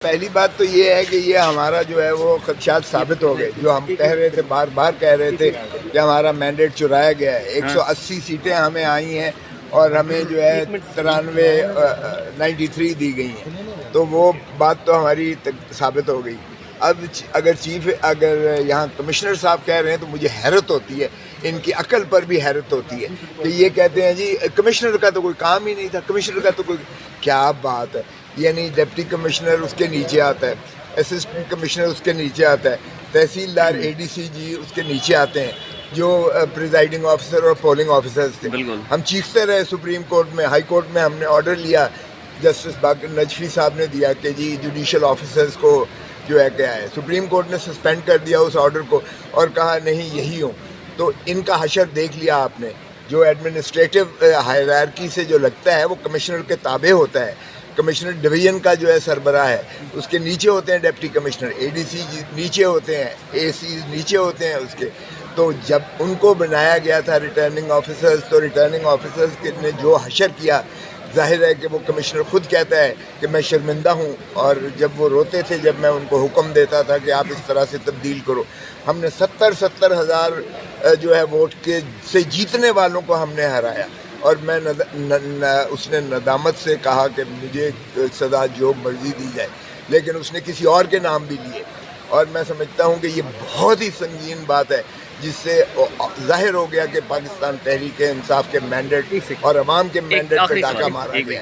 پہلی بات تو یہ ہے کہ یہ ہمارا جو ہے وہ خدشات ثابت ہو گئے، جو ہم کہہ رہے تھے، بار بار کہہ رہے تھے کہ ہمارا مینڈیٹ چرایا گیا ہے۔ 180 سیٹیں ہمیں آئی ہیں اور ہمیں جو ہے 93 دی گئی ہیں، تو وہ بات تو ہماری ثابت ہو گئی۔ اب اگر یہاں کمشنر صاحب کہہ رہے ہیں تو مجھے حیرت ہوتی ہے، ان کی عقل پر بھی حیرت ہوتی ہے کہ یہ کہتے ہیں جی کمشنر کا تو کوئی کام ہی نہیں تھا، کمشنر کا تو کوئی کیا بات ہے، یعنی ڈپٹی کمشنر اس کے نیچے آتا ہے، اسسٹنٹ کمشنر اس کے نیچے آتا ہے، تحصیلدار اے ڈی سی جی اس کے نیچے آتے ہیں، جو پریزائڈنگ آفیسر اور پولنگ آفیسرز تھے۔ ہم چیختے رہے سپریم کورٹ میں، ہائی کورٹ میں ہم نے آرڈر لیا، جسٹس باقر نجفی صاحب نے دیا کہ جی جوڈیشل آفیسرز کو جو ہے کیا ہے، سپریم کورٹ نے سسپینڈ کر دیا اس آرڈر کو اور کہا نہیں یہی ہوں۔ تو ان کا حشر دیکھ لیا آپ نے، جو ایڈمنسٹریٹو ہائرارکی سے جو لگتا ہے وہ کمشنر کے تابع ہوتا ہے۔ کمشنر ڈویژن کا جو ہے سربراہ ہے، اس کے نیچے ہوتے ہیں ڈپٹی کمشنر، اے ڈی سی نیچے ہوتے ہیں، اے سی نیچے ہوتے ہیں اس کے۔ تو جب ان کو بنایا گیا تھا ریٹرننگ آفیسرز، تو ریٹرننگ آفیسرز نے جو حشر کیا، ظاہر ہے کہ وہ کمشنر خود کہتا ہے کہ میں شرمندہ ہوں، اور جب وہ روتے تھے جب میں ان کو حکم دیتا تھا کہ آپ اس طرح سے تبدیل کرو۔ ہم نے 70 ہزار جو ہے ووٹ کے سے جیتنے والوں کو ہم نے ہرایا، اور میں اس نے ندامت سے کہا کہ مجھے سزا جو مرضی دی جائے، لیکن اس نے کسی اور کے نام بھی لیے، اور میں سمجھتا ہوں کہ یہ بہت ہی سنگین بات ہے، جس سے ظاہر ہو گیا کہ پاکستان تحریک انصاف کے مینڈیٹ اور عوام کے مینڈیٹ پہ ڈاکہ مارا گیا۔